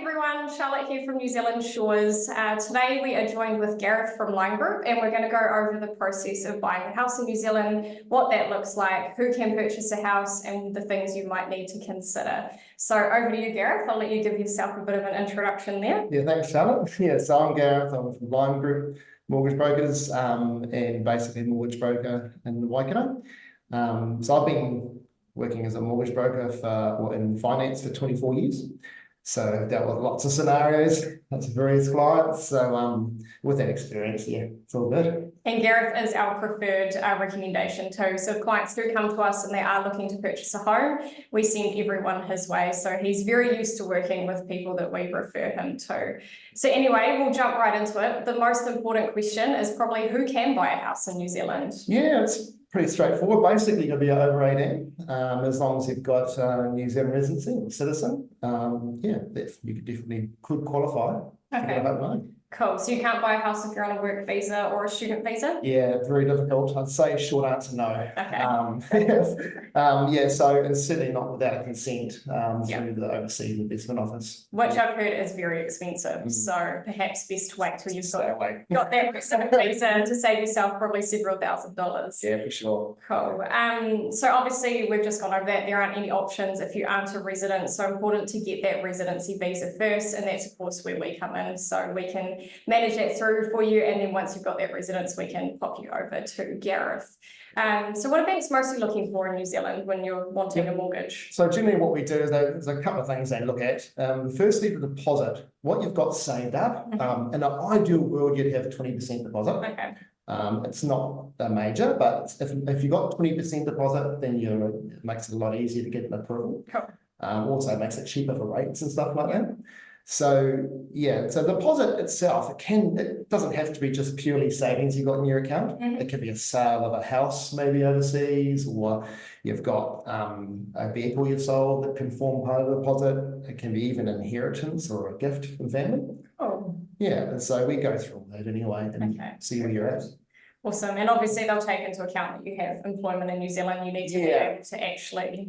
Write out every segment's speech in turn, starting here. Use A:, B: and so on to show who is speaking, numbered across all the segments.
A: everyone, Charlotte here from New Zealand Shores. Today we are joined with Gareth from Line Group, and we're going to go over the process of buying a house in New Zealand, what that looks like, who can purchase a house, and the things you might need to consider. So over to you, Gareth. I'll let you give yourself a bit of an introduction there.
B: Yeah, thanks, Charlotte. Yeah, so I'm Gareth. I'm from Line Group Mortgage Brokers, and basically mortgage broker in Waikato. So I've been working as a mortgage broker in finance for 24 years. So I've dealt with lots of scenarios, lots of various clients. So with that experience, yeah, it's all good.
A: And Gareth is our preferred recommendation too. So if clients do come to us and they are looking to purchase a home, we send everyone his way. So he's very used to working with people that we refer him to. So anyway, we'll jump right into it. The most important question is probably who can buy a house in New Zealand?
B: Yeah, it's pretty straightforward. Basically, you'll be over 18, as long as you've got New Zealand residency or citizen. Yeah, you definitely could qualify.
A: Okay. Cool. So you can't buy a house if you're on a work visa or a student visa?
B: Yeah, very difficult. I'd say short answer, no.
A: Okay.
B: Yeah, so and certainly not without consent through the Overseas Investment Office.
A: Which I've heard is very expensive. So perhaps best to wait till you've got that resident visa to save yourself probably several $1,000s.
B: Yeah, for sure.
A: Cool. So obviously we've just gone over that. There aren't any options if you aren't a resident. So important to get that residency visa first. And that's of course where we come in. So we can manage that through for you, and then once you've got that residence, we can pop you over to Gareth. So what are banks mostly looking for in New Zealand when you're wanting a mortgage?
B: So generally what we do is there's a couple of things they look at. Firstly, the deposit, what you've got saved up. In an ideal world, you'd have 20% deposit.
A: Okay.
B: It's not a major, but if you've got 20% deposit, then it makes it a lot easier to get an approval.
A: Cool.
B: Also makes it cheaper for rates and stuff like that. So yeah, so the deposit itself, it doesn't have to be just purely savings you've got in your account. It could be a sale of a house maybe overseas, or you've got a vehicle you've sold that can form part of the deposit. It can be even inheritance or a gift from family.
A: Oh.
B: Yeah, and so we go through all that anyway and see where you're at.
A: Awesome. And obviously they'll take into account that you have employment in New Zealand. You need to be able to actually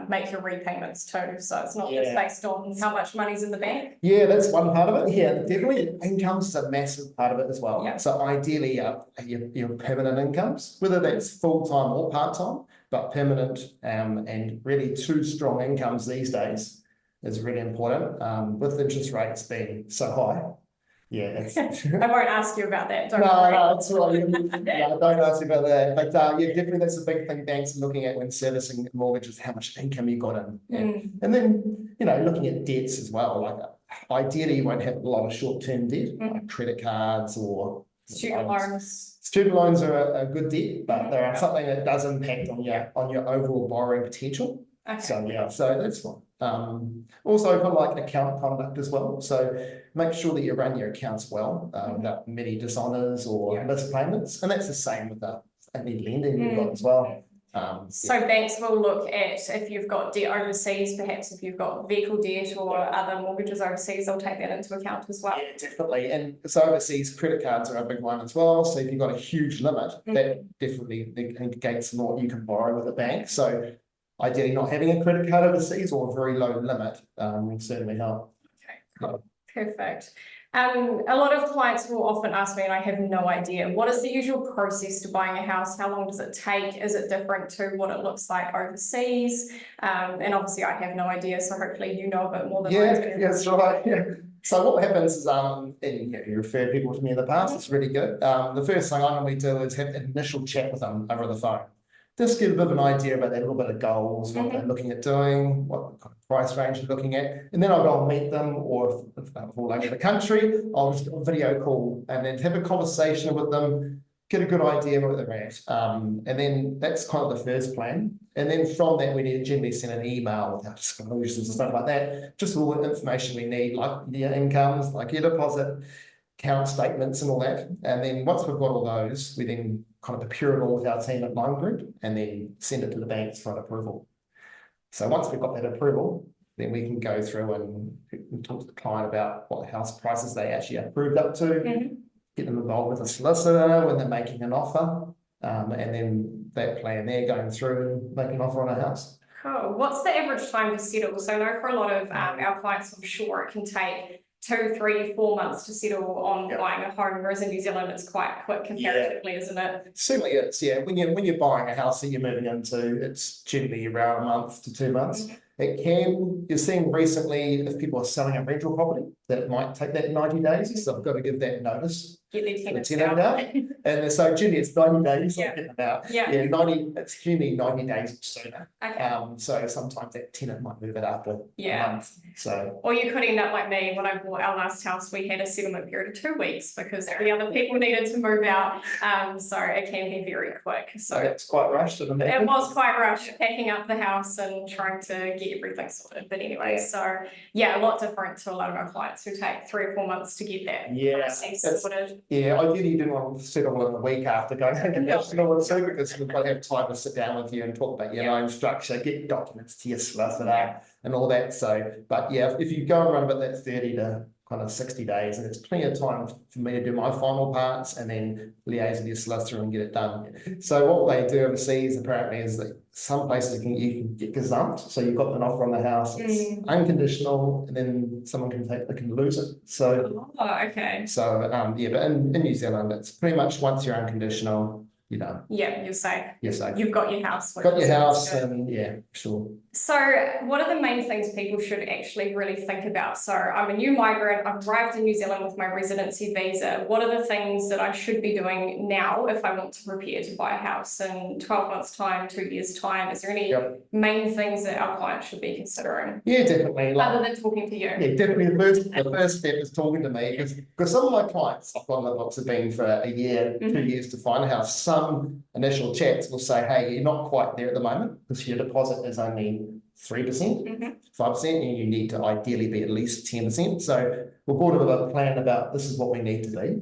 A: make your repayments too. So it's not just based on how much money's in the bank. Yeah,
B: that's one part of it. Yeah, definitely incomes is a massive part of it as well.
A: Yeah.
B: So ideally your permanent incomes, whether that's full-time or part-time, but permanent and really two strong incomes these days is really important, with interest rates being so high. Yeah,
A: I won't ask you about that. Don't worry.
B: No, it's right. Yeah, don't ask you about that. But yeah, definitely that's a big thing banks are looking at when servicing mortgages, how much income you got in. And then, looking at debts as well. Like ideally you won't have a lot of short-term debt, like credit cards or
A: student loans.
B: Student loans are a good debt, but they are something that does impact on your overall borrowing potential.
A: Okay.
B: So yeah, so that's fine. Also kind of like account conduct as well. So make sure that you run your accounts well, without many dishonors or missed payments. And that's the same with any lending you've got as well.
A: So banks will look at if you've got debt overseas, perhaps if you've got vehicle debt or other mortgages overseas, they'll take that into account as well. Yeah,
B: definitely. And so overseas credit cards are a big one as well. So if you've got a huge limit, that definitely indicates what you can borrow with a bank. So ideally not having a credit card overseas or a very low limit will certainly help.
A: Okay, cool. Perfect. A lot of clients will often ask me, and I have no idea, what is the usual process to buying a house? How long does it take? Is it different to what it looks like overseas? And obviously I have no idea, so hopefully you know a bit more than I do.
B: Yeah, that's right. Yeah. So what happens is, and you referred people to me in the past, it's really good. The first thing I normally do is have an initial chat with them over the phone. Just get a bit of an idea about their little bit of goals, what they're looking at doing, what kind of price range they're looking at. And then I'll go and meet them, or if they're all over the country, I'll just do a video call and then have a conversation with them, get a good idea where they're at. And then that's kind of the first plan. And then from that, we need to generally send an email with our disclosures and stuff like that. Just all the information we need, like your incomes, like your deposit, account statements and all that. And then once we've got all those, we then kind of prepare it all with our team at Line Group and then send it to the banks for an approval. So once we've got that approval, then we can go through and talk to the client about what house prices they actually approved up to, get them involved with a solicitor when they're making an offer, and then that plan there going through and making an offer on a house.
A: Cool. What's the average time to settle? So I know for a lot of our clients, I'm sure it can take 2, 3, 4 months to settle on buying a home, whereas in New Zealand it's quite quick comparatively, isn't it?
B: Certainly is, yeah. When you're buying a house that you're moving into, it's generally around a month to 2 months. You're seeing recently if people are selling a rental property, that it might take that 90 days. So I've got to give that notice.
A: Get their tenants
B: tenant
A: out.
B: And so generally it's 90 days.
A: Yeah.
B: Getting about.
A: Yeah.
B: 90, it's generally 90 days sooner.
A: Okay.
B: So sometimes that tenant might move it after a month. So
A: or you could end up like me. When I bought our last house, we had a settlement period of 2 weeks because the other people needed to move out. So it can be very quick. So
B: it's quite rushed, isn't it?
A: It was quite rushed, packing up the house and trying to get everything sorted. But anyway, so yeah, a lot different to a lot of our clients who take 3 or 4 months to get that process sorted.
B: Yeah, ideally you didn't want to settle in a week after going international and so because we've got to have time to sit down with you and talk about your loan structure, get documents to your solicitor and all that. So, but yeah, if you go and run about that 30 to kind of 60 days, and it's plenty of time for me to do my final parts and then liaise with your solicitor and get it done. So what they do overseas apparently is that some places you can get gazumped. So you've got an offer on the house, it's unconditional, and then someone can lose it. So
A: okay.
B: So yeah, but in New Zealand, it's pretty much once you're unconditional, you know.
A: Yeah, you're safe.
B: You're safe.
A: You've got your house.
B: Got your house, and yeah, sure.
A: So what are the main things people should actually really think about? So I'm a new migrant, I've arrived in New Zealand with my residency visa. What are the things that I should be doing now if I want to prepare to buy a house in 12 months time, 2 years time? Is there any main things that our clients should be considering?
B: Yeah, definitely.
A: Other than talking to you. Yeah,
B: definitely the first step is talking to me because some of my clients I've got on the books have been for a year, 2 years to find a house. Some initial chats will say, hey, you're not quite there at the moment because your deposit is only 3%, 5%, and you need to ideally be at least 10%. So we'll go to a plan about this is what we need to be.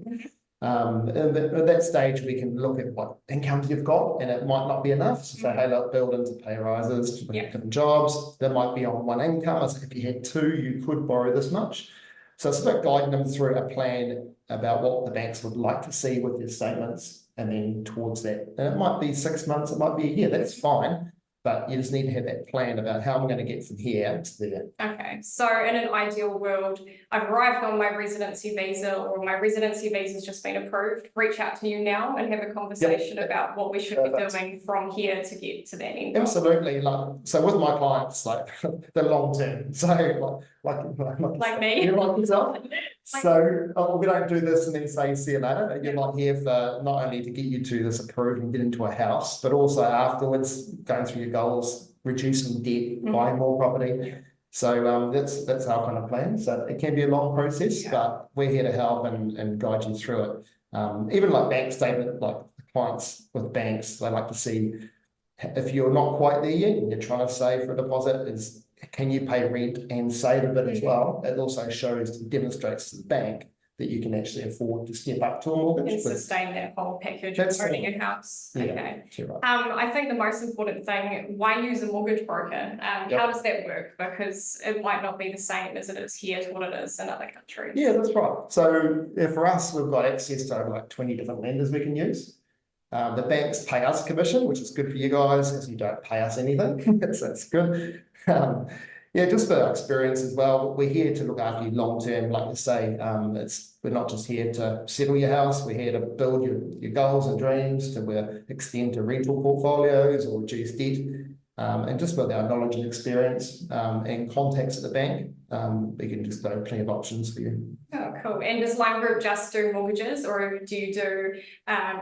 B: And at that stage, we can look at what incomes you've got, and it might not be enough. So say, hey, look, build into pay rises, different jobs. That might be on one income. So if you had 2, you could borrow this much. So it's about guiding them through a plan about what the banks would like to see with their statements, and then towards that. And it might be 6 months, it might be a year. That's fine. But you just need to have that plan about how I'm going to get from here to there. Okay.
A: So in an ideal world, I've arrived on my residency visa, or my residency visa has just been approved. Reach out to you now and have a conversation about what we should be doing from here to get to that end.
B: Absolutely. So with my clients, like the long term. So like
A: me.
B: You like yourself. So we don't do this and then say see you later. You're not here for not only to get you to this approved and get into a house, but also afterwards going through your goals, reducing debt, buying more property. So that's our kind of plan. So it can be a long process, but we're here to help and guide you through it. Even like bank statement, like clients with banks, they like to see if you're not quite there yet and you're trying to save for a deposit, is can you pay rent and save a bit as well? It also demonstrates to the bank that you can actually afford to step up to a mortgage.
A: And sustain that whole package of owning a house. Okay.
B: Right.
A: I think the most important thing, why use a mortgage broker? How does that work? Because it might not be the same as it is here to what it is in other countries.
B: Yeah, that's right. So for us, we've got access to over like 20 different lenders we can use. The banks pay us a commission, which is good for you guys because you don't pay us anything. So that's good. Just for our experience as well, we're here to look after you long term. Like I say, we're not just here to settle your house. We're here to build your goals and dreams, to extend to rental portfolios or reduce debt. And just with our knowledge and experience and contacts at the bank, we can just go plenty of options for you.
A: Oh, cool. And does Lime Group just do mortgages, or do you do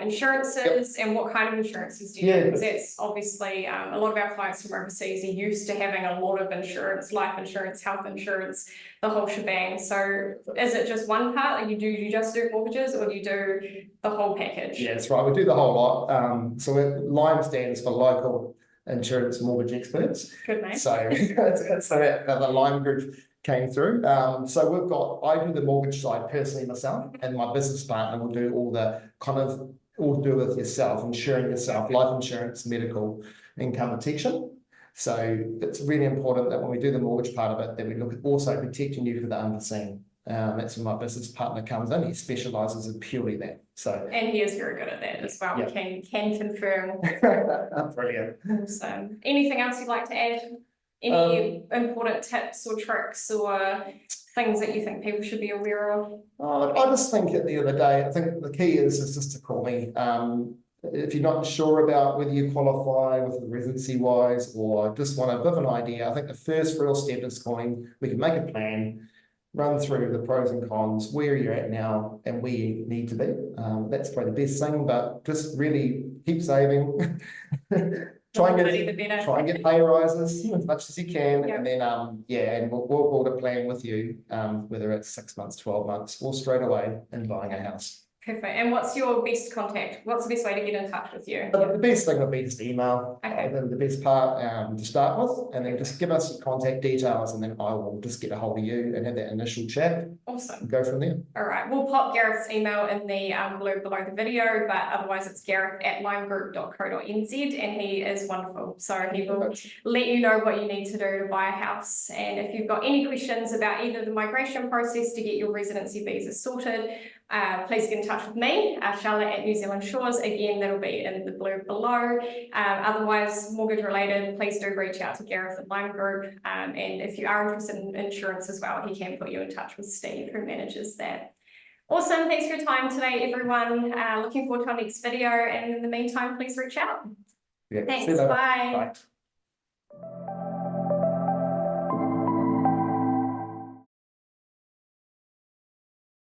A: insurances? And what kind of insurances do you do? Because that's obviously a lot of our clients from overseas are used to having a lot of insurance, life insurance, health insurance, the whole shebang. So is it just one part? Like you just do mortgages, or do you do the whole package? Yeah, that's
B: right. We do the whole lot. So Lime stands for Local Insurance Mortgage Experts.
A: Good name.
B: So the Lime Group came through. So I do the mortgage side personally myself, and my business partner will do all the all to do with yourself, insuring yourself, life insurance, medical, income protection. So it's really important that when we do the mortgage part of it, that we look at also protecting you for the unforeseen. That's when my business partner comes in. He specialises in purely that. So,
A: and he is very good at that as well.
B: Yeah.
A: We can confirm.
B: brilliant.
A: Awesome. Anything else you'd like to add? Any important tips or tricks or things that you think people should be aware of?
B: I just think at the end of the day, I think the key is just to call me. If you're not sure about whether you qualify with the residency wise or just want a bit of an idea, I think the first real step is calling. We can make a plan, run through the pros and cons, where you're at now and where you need to be. That's probably the best thing, but just really keep saving. Try and get pay rises as much as you can, and then and we'll build a plan with you, whether it's 6 months, 12 months, or straight away in buying a house.
A: Perfect. And what's your best contact? What's the best way to get in touch with you?
B: But the best thing would be just email.
A: Okay.
B: The best part to start with, and then just give us your contact details, and then I will just get a hold of you and have that initial chat.
A: Awesome.
B: And go from there.
A: All right. We'll pop Gareth's email in the blurb below the video, but otherwise it's gareth@limegroup.co.nz, and he is wonderful. So he will let you know what you need to do to buy a house. And if you've got any questions about either the migration process to get your residency visa sorted, please get in touch with me, Charlotte at New Zealand Shores. Again, that'll be in the blurb below. Otherwise, mortgage related, please do reach out to Gareth at Lime Group. And if you are interested in insurance as well, he can put you in touch with Steve, who manages that. Awesome. Thanks for your time today, everyone. Looking forward to our next video. And in the meantime, please reach out.
B: Yeah,
A: thanks. Bye.
B: Bye.